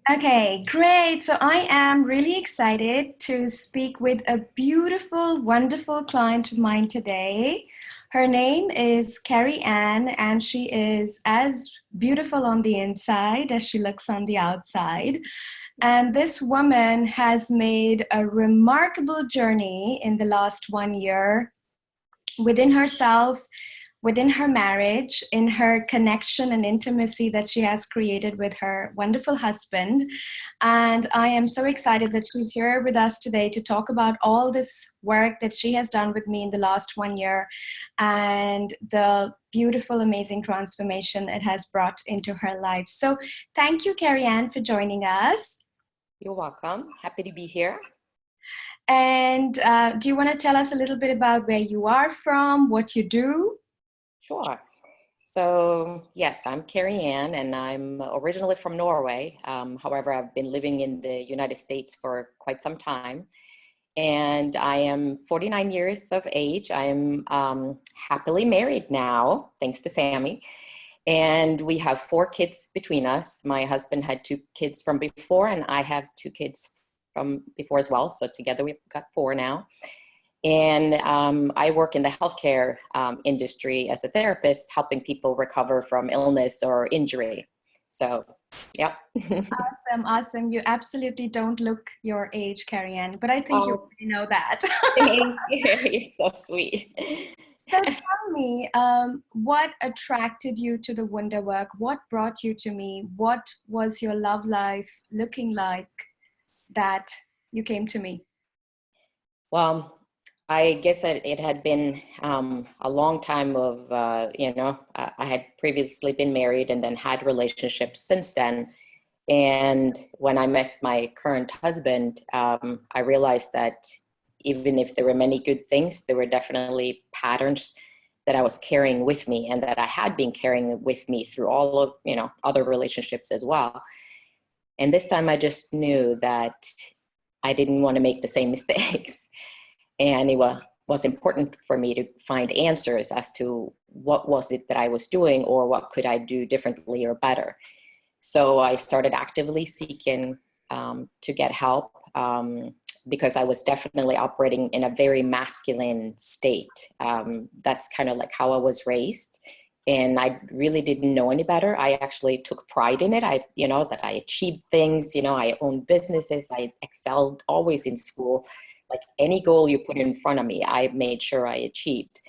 Okay, great. So I am really excited to speak with a beautiful, wonderful client of mine today. Her name is Carrie Anne, and she is as beautiful on the inside as she looks on the outside. And this woman has made a remarkable journey in the last 1 year within herself, within her marriage, in her connection and intimacy that she has created with her wonderful husband. And I am so excited that she's here with us today to talk about all this work that she has done with me in the last 1 year and the beautiful, amazing transformation it has brought into her life. So thank you, Carrie Anne, for joining us. You're welcome. Happy to be here. And do you want to tell us a little bit about where you are from, what you do? Sure. So, yes, I'm Carrie Anne, and I'm originally from Norway. However, I've been living in the United States for quite some time. And I am 49 years of age. I'm happily married now, thanks to Sami. And we have 4 kids between us. My husband had 2 kids from before, and I have 2 kids from before as well. So together we've got 4 now. And I work in the healthcare industry as a therapist, helping people recover from illness or injury. So, yeah. Awesome, awesome. You absolutely don't look your age, Carrie Anne, but I think you Oh, already know that. you're so sweet. So tell me, what attracted you to the Wunder work? What brought you to me? What was your love life looking like that you came to me? Well, I guess that it had been a long time of, I had previously been married and then had relationships since then. And when I met my current husband, I realized that even if there were many good things, there were definitely patterns that I was carrying with me and that I had been carrying with me through all of, other relationships as well. And this time I just knew that I didn't want to make the same mistakes. And it was important for me to find answers as to what was it that I was doing or what could I do differently or better. So I started actively seeking to get help because I was definitely operating in a very masculine state. That's kind of like how I was raised. And I really didn't know any better. I actually took pride in it. That I achieved things, I owned businesses. I excelled always in school. Like any goal you put in front of me, I made sure I achieved.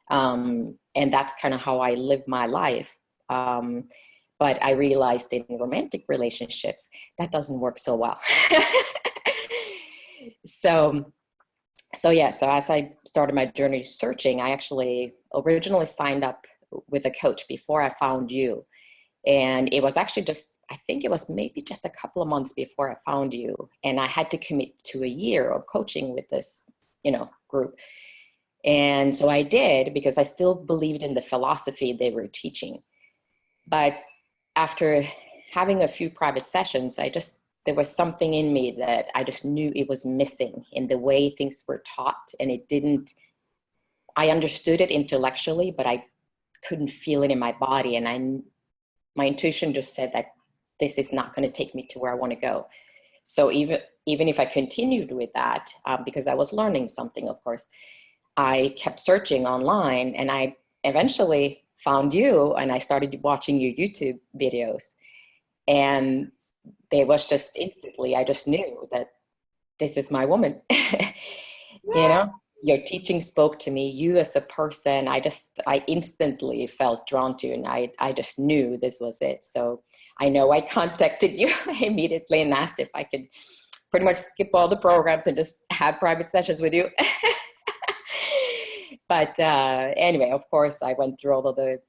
And that's kind of how I lived my life. But I realized in romantic relationships, that doesn't work so well. So as I started my journey searching, I actually originally signed up with a coach before I found you. And it was actually I think it was maybe just a couple of months before I found you. And I had to commit to a year of coaching with this, group. And so I did because I still believed in the philosophy they were teaching. But after having a few private sessions, there was something in me that I just knew it was missing in the way things were taught. And I understood it intellectually, but I couldn't feel it in my body. And my intuition just said that this is not going to take me to where I want to go. So even if I continued with that, because I was learning something, of course, I kept searching online and I eventually found you and I started watching your YouTube videos. And it was just instantly, I just knew that this is my woman. Yeah. Your teaching spoke to me. You as a person, I instantly felt drawn to, and I just knew this was it. So I know I contacted you immediately and asked if I could pretty much skip all the programs and just have private sessions with you. But anyway, of course, I went through all of the,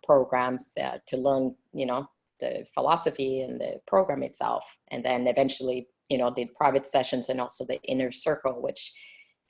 programs to learn, the philosophy and the program itself. And then eventually, did private sessions and also the inner circle, which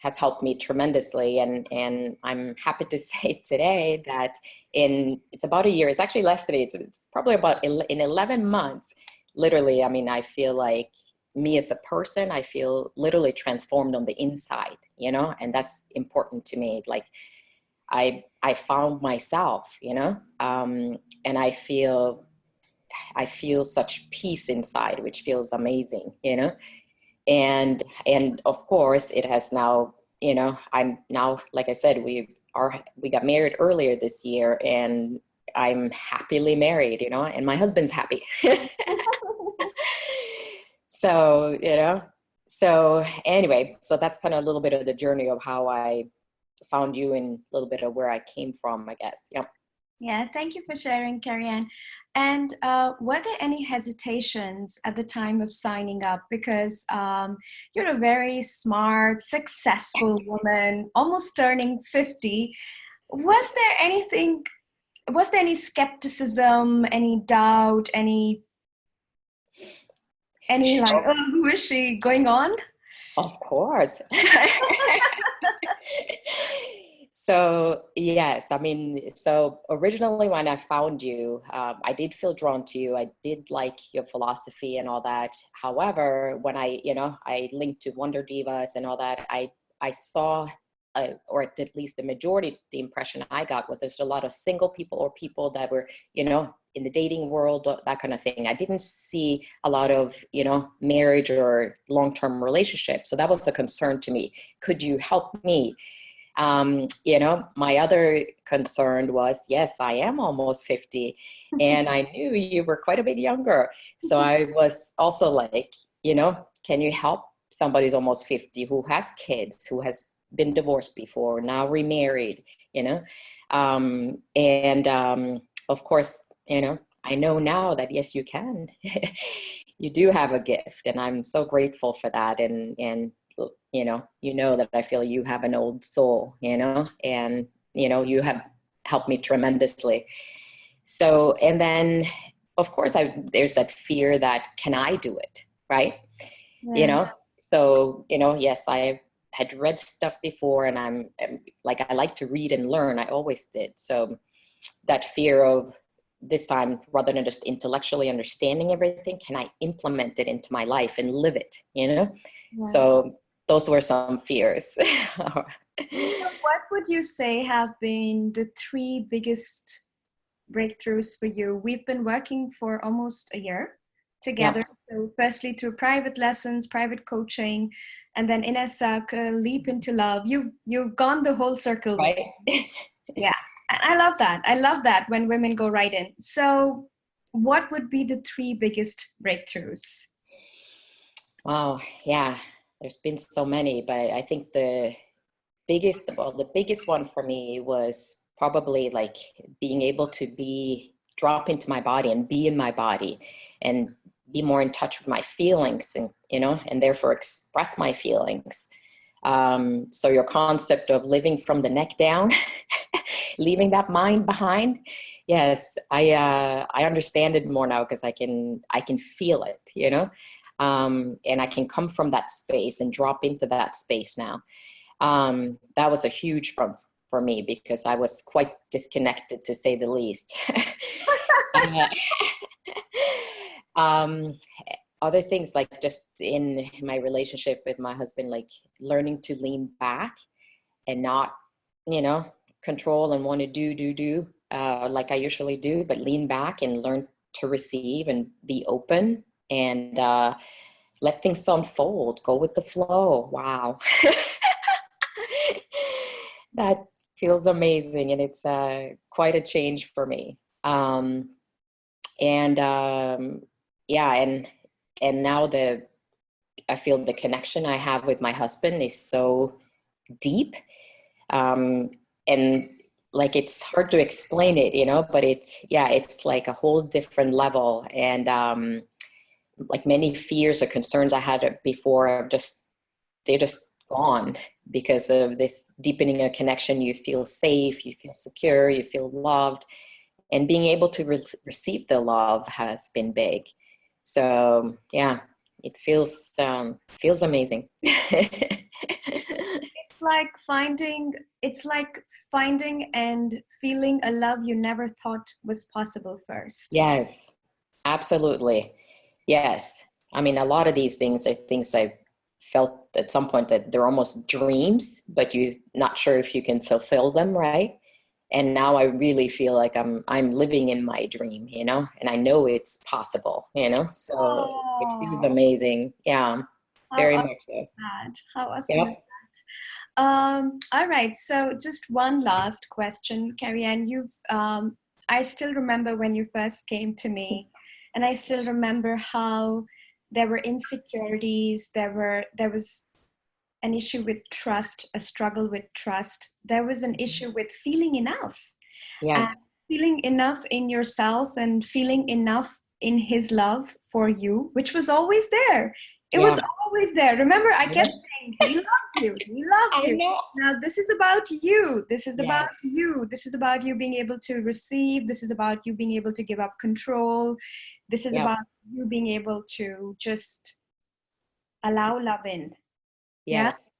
has helped me tremendously. And I'm happy to say today that it's about a year, it's actually less than it's probably about in 11 months, literally, I feel like me as a person, I feel literally transformed on the inside, and that's important to me. Like I found myself, and I feel I feel such peace inside, which feels amazing, you know. And of course it has now, you know, I'm now, like I said, we got married earlier this year, and I'm happily married, you know, and my husband's happy. So, you know, so anyway, so that's kind of a little bit of the journey of how I found you and a little bit of where I came from, I guess. Yeah. Yeah, thank you for sharing, Karianne. And were there any hesitations at the time of signing up? Because you're a very smart, successful woman, almost turning 50. Was there anything, was there any skepticism, any doubt, any like, oh, who is she going on? Of course. So yes, I mean, so originally when I found you, I did feel drawn to you. I did like your philosophy and all that. However, when I, you know, I linked to Wonder Divas and all that, I saw, or at least the majority, the impression I got was there's a lot of single people or people that were, you know, in the dating world, that kind of thing. I didn't see a lot of, you know, marriage or long-term relationships. So that was a concern to me. Could you help me? You know, my other concern was, yes, I am almost 50, and I knew you were quite a bit younger. So I was also like, you know, can you help somebody who's almost 50 who has kids, who has been divorced before, now remarried, you know? Of course, you know, I know now that yes, you can. You do have a gift, and I'm so grateful for that. And you know that I feel you have an old soul, you know, and you know you have helped me tremendously. So, and then of course there's that fear that can I do it, right? You Yeah. know, so you know, yes, I had read stuff before, and I'm like, I like to read and learn. I always did. So that fear of this time, rather than just intellectually understanding everything, can I implement it into my life and live it, you know? Yes. So those were some fears. So what would you say have been the three biggest breakthroughs for you? We've been working for almost a year Yeah, together. So firstly through private lessons, private coaching, and then Inner Circle, Leap into Love. You've gone the whole circle with right. me. Yeah. And I love that. I love that when women go right in. So what would be the three biggest breakthroughs? Wow. Yeah, there's been so many, but I think the biggest one for me was probably like being able to drop into my body and be in my body and be more in touch with my feelings, and you know, and therefore express my feelings. So your concept of living from the neck down, leaving that mind behind. Yes, I understand it more now because I can feel it, you know, and I can come from that space and drop into that space now. That was a huge for me because I was quite disconnected, to say the least. uh, um, Other things like just in my relationship with my husband, like learning to lean back and not, you know, control and want to do like I usually do, but lean back and learn to receive and be open and let things unfold, go with the flow. Wow. That feels amazing, and it's quite a change for me. And yeah, and now I feel the connection I have with my husband is so deep, um, and like it's hard to explain it, you know, but it's like a whole different level. And like many fears or concerns I had before, they're just gone because of this deepening of connection. You feel safe, you feel secure, you feel loved, and being able to receive the love has been big. So yeah, it feels amazing. It's like finding and feeling a love you never thought was possible first. Yeah, absolutely. Yes. I mean, a lot of these things are things I felt at some point that they're almost dreams, but you're not sure if you can fulfill them, right? And now I really feel like I'm living in my dream, you know, and I know it's possible, you know, so it feels Oh, amazing. Yeah, how very awesome much so. is that? How awesome is Yep. that? All right. So just one last question, Carrie Anne. I still remember when you first came to me, and I still remember how there were insecurities. There was an issue with trust, a struggle with trust. There was an issue with feeling enough, and Yeah. feeling enough in yourself and feeling enough in his love for you, which was always there. It was Yeah. always there. Remember, I kept Yeah. saying, he loves you, he loves I you. know. Now, this is about you. This is about Yes. you. This is about you being able to receive. This is about you being able to give up control. This is Yep. about you being able to just allow love in. Yeah. Yes.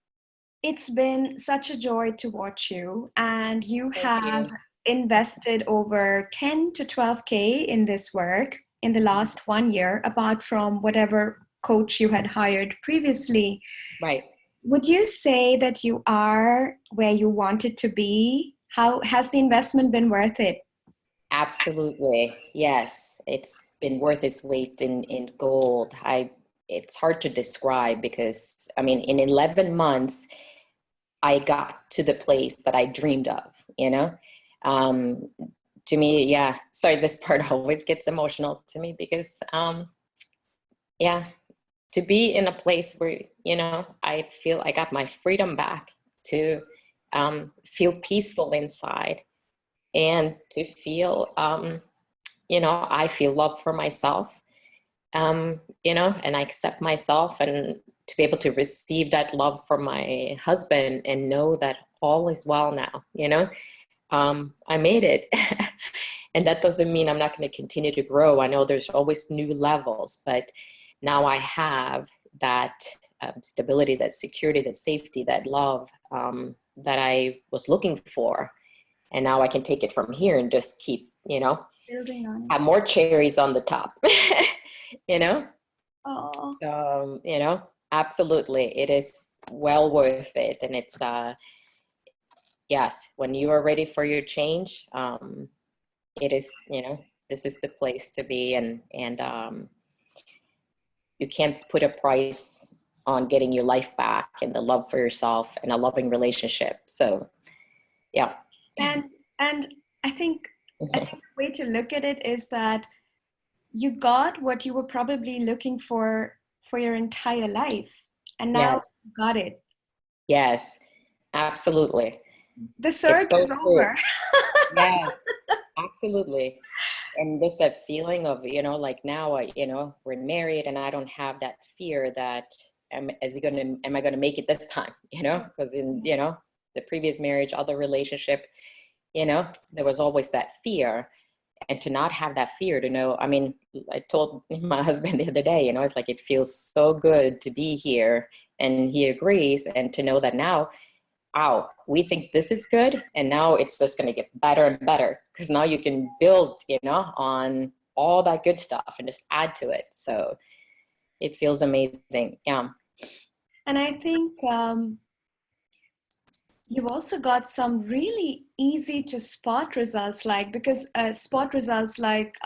It's been such a joy to watch you, and you Thank have you. invested over 10 to 12K in this work in the last 1 year, apart from whatever coach you had hired previously. Right. Would you say that you are where you wanted to be? How has the investment been worth it? Absolutely. Yes. It's been worth its weight in gold. It's hard to describe because I mean, in 11 months, I got to the place that I dreamed of, you know? Um, to me, yeah, sorry, this part always gets emotional to me because, yeah, to be in a place where, you know, I feel I got my freedom back, to feel peaceful inside, and to feel, you know, I feel love for myself, you know, and I accept myself, and to be able to receive that love from my husband and know that all is well now, you know, I made it. And that doesn't mean I'm not going to continue to grow. I know there's always new levels, but now I have that stability, that security, that safety, that love, that I was looking for. And now I can take it from here and just keep, you know, Building on have it. more cherries on the top. You know, Oh, you know, absolutely, it is well worth it. And it's yes, when you are ready for your change, it is, you know, this is the place to be. And you can't put a price on getting your life back and the love for yourself and a loving relationship. So yeah. and and I think the way to look at it is that you got what you were probably looking for your entire life, and now Yes. you got it. Yes, absolutely. The It's search is so true. over. Yes, absolutely. And just that feeling of, you know, like now you know, we're married and I don't have that fear that am I gonna make it this time? You know, because in, you know, the previous marriage, other relationship, you know, there was always that fear. And to not have that fear, to know, I mean, I told my husband the other day, you know, it's like it feels so good to be here, and he agrees. And to know that now, wow, we think this is good, and now it's just going to get better and better, because now you can build, you know, on all that good stuff and just add to it. So it feels amazing. Yeah. And I think you've also got some really easy to spot results, like because spot results like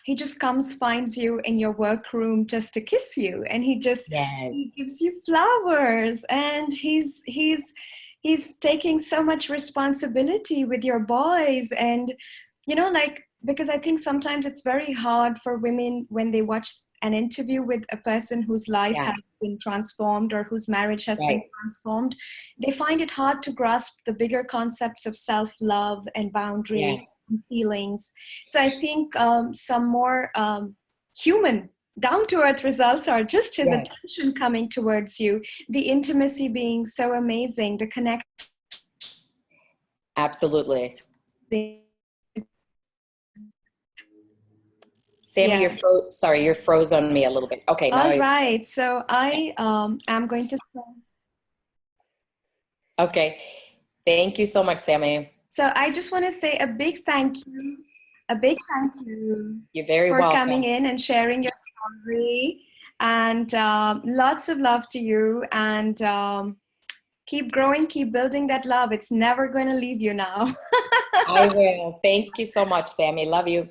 he just comes, finds you in your workroom just to kiss you, and Yes. he gives you flowers, and he's taking so much responsibility with your boys. And you know, like, because I think sometimes it's very hard for women when they watch an interview with a person whose life Yeah. has been transformed or whose marriage has been Right. transformed. They find it hard to grasp the bigger concepts of self-love and Yeah. boundary and feelings. So I think some more human, down-to-earth results are just his Yeah. attention coming towards you, the intimacy being so amazing, the connection. Absolutely. Sammy, Yeah. sorry, you're froze on me a little bit. Okay, now All right. So I am going to say. okay. Thank you so much, Sammy. So I just want to say a big thank you You're very for coming welcome. in and sharing your story. And lots of love to you. And keep growing, keep building that love. It's never going to leave you now. I will. Thank you so much, Sammy. Love you.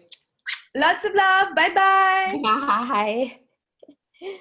Lots of love. Bye bye. Bye.